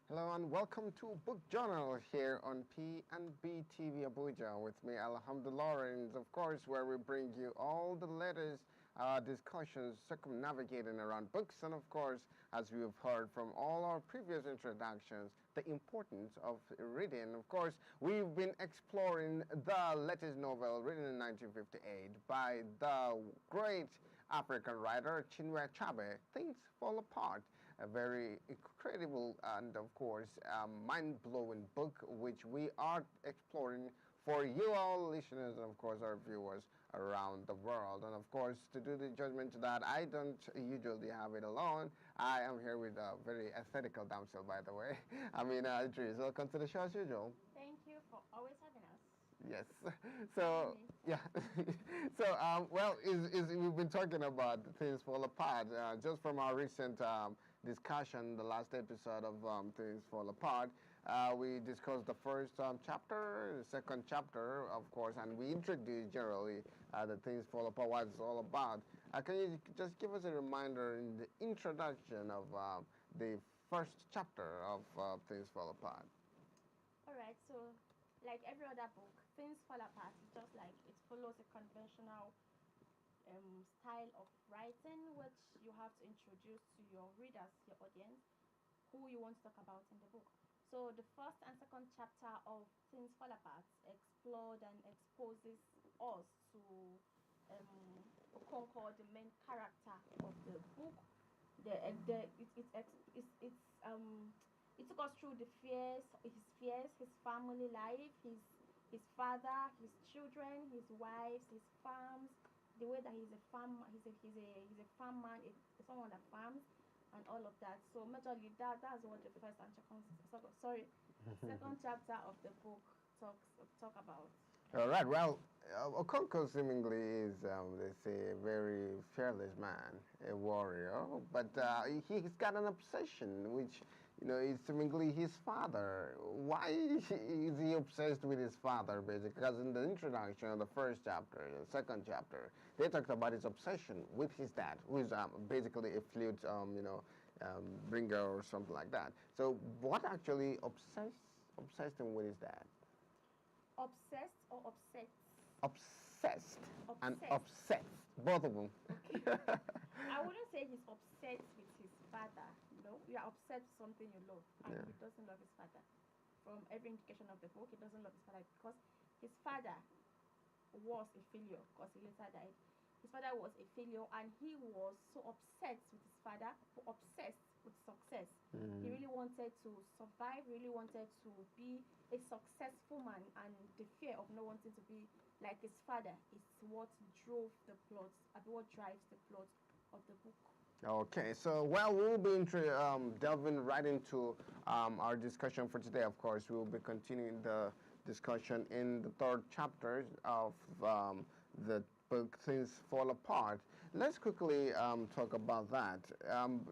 Hello and welcome to Book Journal here on P&B TV Abuja with me, Alhamdulillah Lawrence, of course, where we bring you all the latest discussions circumnavigating around books and, of course, as we've heard from all our previous introductions, the importance of reading. Of course, we've been exploring the latest novel written in 1958 by the great African writer Chinua Achebe, Things Fall Apart, a very incredible and, of course, mind-blowing book which we are exploring for you all listeners and, of course, our viewers around the world. And, of course, to do the judgment to that, I don't usually have it alone. I am here with a very aesthetical damsel, by the way. I mean, Idris. Welcome to the show as usual. Thank you for always having us. Yes. Having So me. yeah. So well, we've been talking about Things Fall Apart just from our recent discussion, the last episode of Things Fall Apart. We discussed the first chapter, the second chapter, of course, and we introduced generally the Things Fall Apart, what it's all about. Can you just give us a reminder in the introduction of the first chapter of Things Fall Apart? Alright, so like every other book, Things Fall Apart. It's just like it follows a conventional style of writing, which you have to introduce to your readers, your audience, who you want to talk about in the book. So the first and second chapter of Things Fall Apart explored and exposes us to Okonkwo, the main character of the book. It took us through the fears, his family life, his father, his children, his wives, his farms, the way that he's a farm man, someone that farms, and all of that. So majorly that's what the first and second chapter of the book talk about. All right. Well, Okonkwo seemingly is, they say, a very fearless man, a warrior, but he's got an obsession, which, is seemingly his father. Why is he obsessed with his father, basically? Because in the introduction of the first chapter, the second chapter, they talked about his obsession with his dad, who is basically a flute, bringer or something like that. So, what actually obsessed him with his dad? Obsessed or upset? Obsessed and Obsessed. obsessed, both of them. Okay. I wouldn't say he's upset with his father. You are upset with something you love, and Yeah. he doesn't love his father. From every indication of the book, he doesn't love his father because his father was a failure because he later died. His father was a failure, and he was so obsessed with his father, obsessed with success. He really wanted to survive, really wanted to be a successful man, and the fear of not wanting to be like his father is what drove the plot, what drives the plot of the book. Okay, so well, we'll be delving right into our discussion for today. Of course, we'll be continuing the discussion in the third chapter of the book Things Fall Apart. Let's quickly talk about that.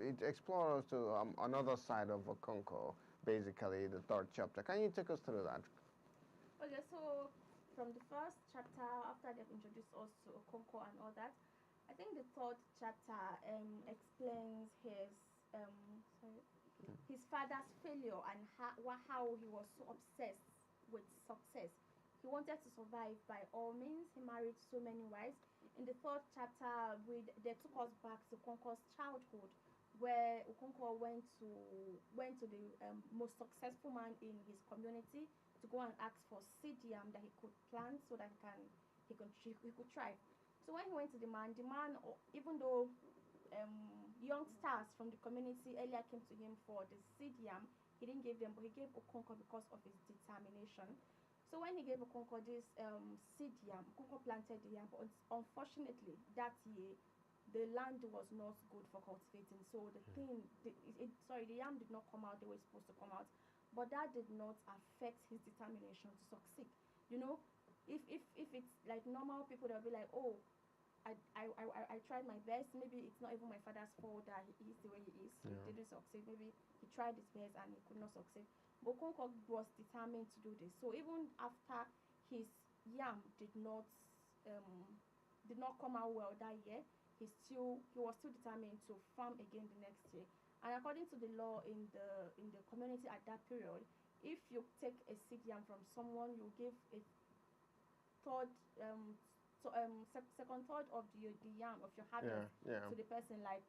It explores to another side of Okonkwo, basically the third chapter. Can you take us through that? Okay, so from the first chapter, after they've introduced us to Okonkwo and all that, I think the third chapter explains his father's failure and how he was so obsessed with success. He wanted to survive by all means. He married so many wives. In the third chapter, they took us back to Okonkwo's childhood, where Okonkwo went to the most successful man in his community to go and ask for seed yam that he could plant so that he could thrive. So when he went to the man, even though young stars from the community earlier came to him for the seed yam, he didn't give them, but he gave Okonkwo because of his determination. So when he gave Okonkwo this seed yam, Okonkwo planted the yam, but unfortunately that year the land was not good for cultivating. So the yam did not come out the way it's supposed to come out, but that did not affect his determination to succeed. You know, if it's like normal people, they'll be like, oh, I tried my best. Maybe it's not even my father's fault that he is the way he is. Yeah. He didn't succeed. Maybe he tried his best and he could not succeed. But Okonkwo was determined to do this. So even after his yam did not come out well that year, he was still determined to farm again the next year. And according to the law in the community at that period, if you take a seed yam from someone, you give a third second third of the yam of your Yeah, harvest yeah. to the person, like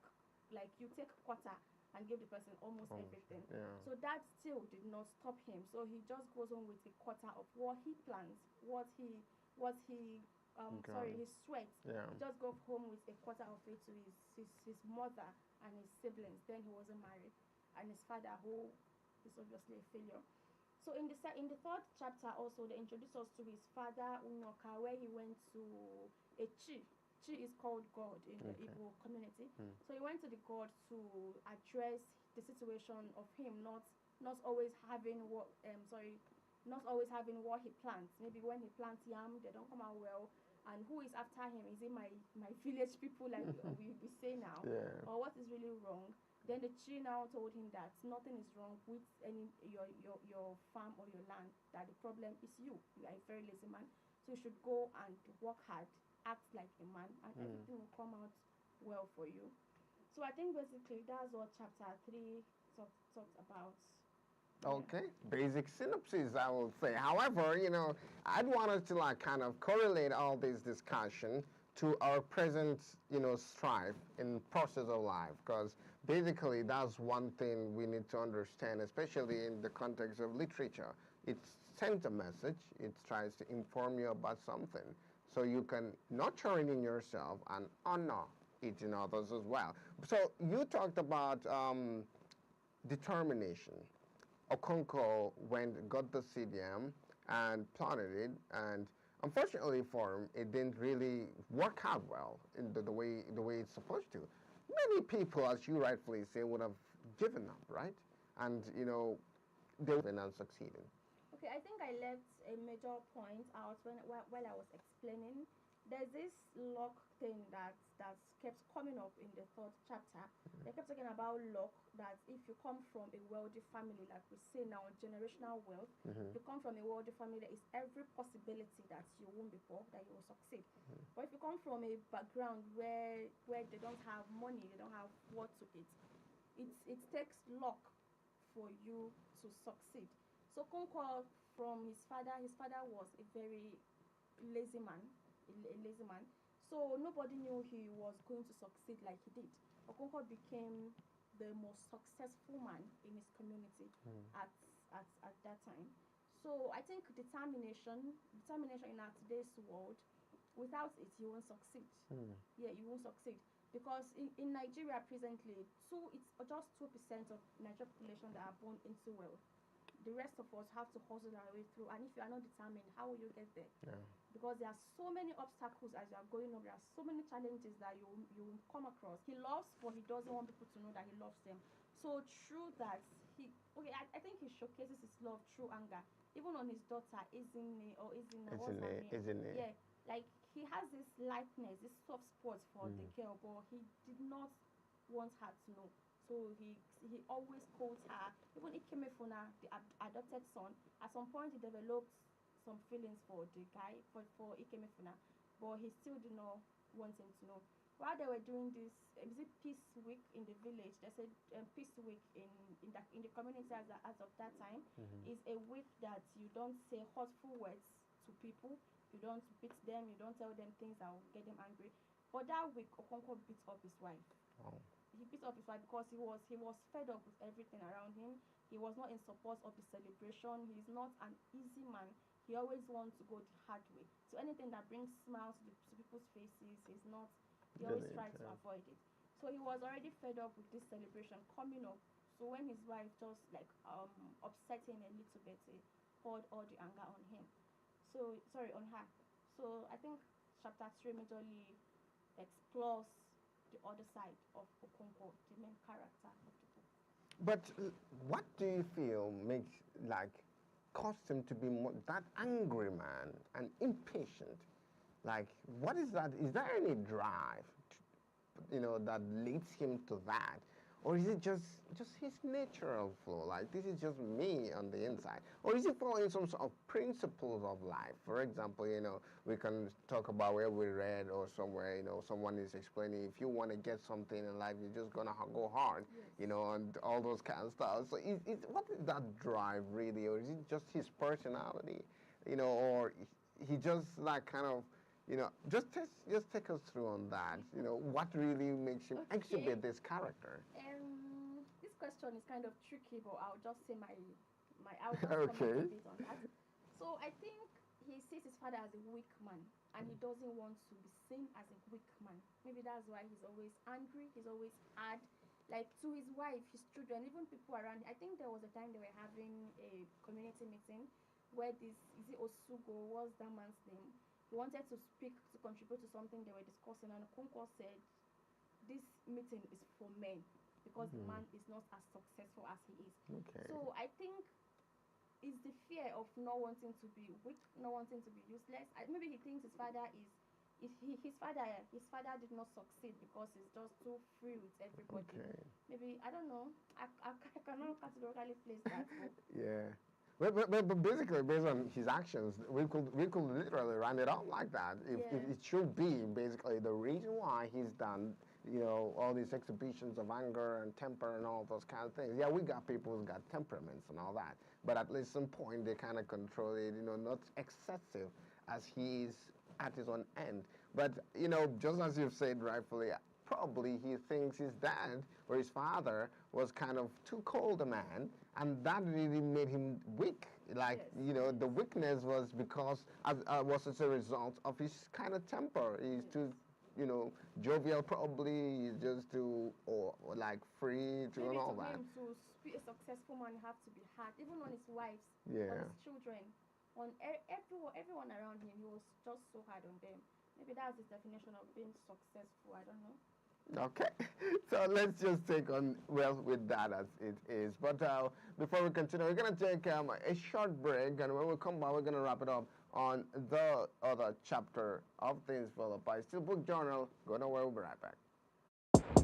you take quarter and give the person almost everything. Yeah. So that still did not stop him. So he just goes on with a quarter of what he plants, what he God. his sweat. Yeah. He just goes home with a quarter of it to his mother and his siblings. Then he wasn't married, and his father, who is obviously a failure. So in the third chapter also, they introduce us to his father Unoka, where he went to a chi. Chi is called God in the Okay. Igbo community. Mm. So he went to the God to address the situation of him not always having not always having what he plants. Maybe when he plants yam, they don't come out well. And who is after him? Is it my village people, like we say now, Yeah. or what is really wrong? Then the tree now told him that nothing is wrong with any your farm or your land. That the problem is you. You are a very lazy man, so you should go and work hard, act like a man, and everything will come out well for you. So I think basically that's what chapter 3 talked about. Yeah. Okay, basic synopsis, I will say. However, I'd want us to like kind of correlate all this discussion to our present, strife in process of life, because basically that's one thing we need to understand, especially in the context of literature. It sends a message. It tries to inform you about something, so you can nurture it in yourself and honor it in others as well. So you talked about determination. Okonkwo went, got the CDM and planted it, and unfortunately for him, it didn't really work out well in the way it's supposed to. Many people, as you rightfully say, would have given up, right? And they were not succeeding. Okay, I think I left a major point out while I was explaining. There's this luck thing that kept coming up in the third chapter. They kept talking about luck, that if you come from a wealthy family, like we say now, generational wealth, if you come from a wealthy family, there is every possibility that you won't be poor, that you will succeed. But if you come from a background where they don't have money, they don't have what to eat, it takes luck for you to succeed. So Concord, from his father was a very lazy man, a lazy man. So nobody knew he was going to succeed like he did. Okonkwo became the most successful man in his community at, at that time. So I think determination in our today's world, without it, you won't succeed. Yeah, you won't succeed. Because in Nigeria presently, it's just 2% of Nigerian population that are born into wealth. The rest of us have to hustle our way through, and if you are not determined, how will you get there? Yeah. Because there are so many obstacles as you are going up. There are so many challenges that you will come across. He loves, but he doesn't want people to know that he loves them. So through that, I think he showcases his love through anger, even on his daughter Izine, or Izina, what's her name? Isn't it? Yeah, like he has this likeness, this soft spot for the girl, but he did not want her to know. So he always calls her. Even Ikemefuna, the adopted son, at some point he developed some feelings for the guy, for Ikemefuna, but he still did not want him to know. While they were doing this, is it Peace Week in the village? They said Peace Week in the community as of that time is a week that you don't say hurtful words to people, you don't beat them, you don't tell them things that will get them angry. But that week, Okonkwo beat up his wife. Oh. He beat up his wife because he was fed up with everything around him. He was not in support of the celebration. He's not an easy man. He always wants to go the hard way. So anything that brings smiles to people's faces, he's not. He always tries to avoid it. So he was already fed up with this celebration coming up. So when his wife just like upset him a little bit, he poured all the anger on him. So sorry, on her. So I think chapter 3 majorly explores the other side of Okonkwo, the main character of the book. But what do you feel makes caused him to be that angry man and impatient? Like, what is that? Is there any drive, that leads him to that, or is it just his natural flow? Like this is just me on the inside, or is he following some sort of principles of life? For example, we can talk about where we read or somewhere, someone is explaining if you want to get something in life, you're just gonna go hard, Yes. and all those kind of stuff. So what is that drive really, or is it just his personality, or he just like kind of just take us through on that. What really makes him Okay. exhibit this character? This question is kind of tricky, but I'll just say I'll just comment Okay. a bit on that. So I think he sees his father as a weak man, and he doesn't want to be seen as a weak man. Maybe that's why he's always angry. He's always hard, like to his wife, his children, even people around. I think there was a time they were having a community meeting where this is it Osugo, what's that man's name? He wanted to speak to contribute to something they were discussing, and Okonkwo said this meeting is for men because the man is not as successful as he is. Okay. So I think it's the fear of not wanting to be weak, not wanting to be useless. Maybe he thinks his father is. His father did not succeed because he's just too free with everybody. Okay. Maybe I don't know. I cannot categorically place that. Yeah. But basically, based on his actions, we could literally round it up like that. If Yeah. it should be basically the reason why he's done, all these exhibitions of anger and temper and all those kind of things. Yeah, we got people who's got temperaments and all that, but at least some point they kind of control it. Not excessive as he is at his own end. But just as you've said rightfully, probably he thinks his dad or his father was kind of too cold a man, and that really made him weak. Like, Yes. the weakness was because was as a result of his kind of temper. He's too, jovial probably. He's just too, or like free to and Maybe to all that. him to be a successful man, you have to be hard, even on his wives, on Yeah. his children, on everyone around him. He was just so hard on them. Maybe that's his definition of being successful. I don't know. Okay, so let's just take on well with that as it is. But before we continue, we're gonna take a short break, and when we come back, we're gonna wrap it up on the other chapter of Things Fall Apart. Still Book Journal. Go nowhere. We'll be right back.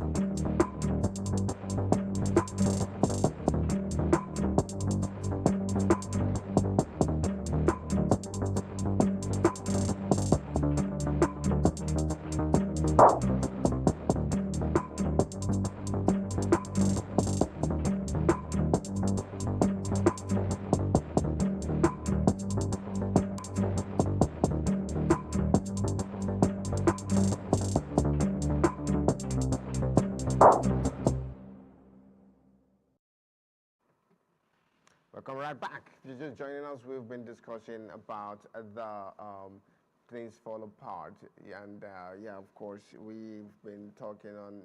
Welcome right back. If you're just joining us, we've been discussing about the Things Fall Apart. And yeah, of course, we've been talking on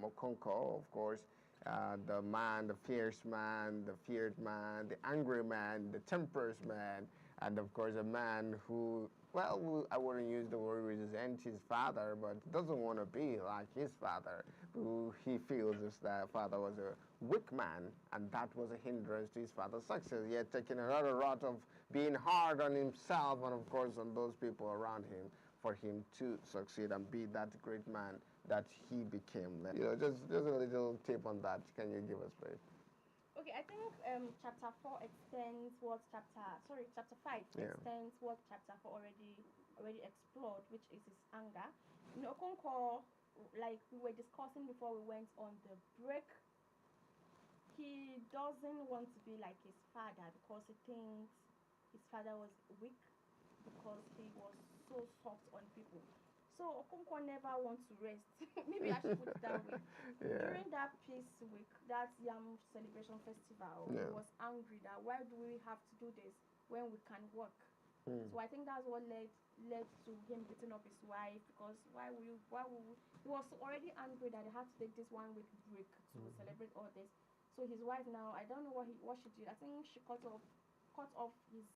Okonko, of course, the man, the fierce man, the feared man, the angry man, the temperous man, and of course, a man who, well, I wouldn't use the word resent his father, but doesn't want to be like his father, who he feels his father was a weak man, and that was a hindrance to his father's success. He had taken another route of being hard on himself and, of course, on those people around him for him to succeed and be that great man that he became. Just a little tip on that. Can you give us, please? Okay, I think chapter 4 extends what chapter 5 Yeah. extends what chapter 4 already explored, which is his anger. Okonkwo, like we were discussing before we went on the break, he doesn't want to be like his father because he thinks his father was weak because he was so soft on people. So Okonkwo never wants to rest. Maybe I should put it that way. Yeah. During that peace week, that Yam celebration festival, he Yeah. was angry that why do we have to do this when we can work? So I think that's what led to him beating up his wife because he was already angry that he had to take this 1 week break to celebrate all this. So his wife now, I don't know what she did. I think she cut off his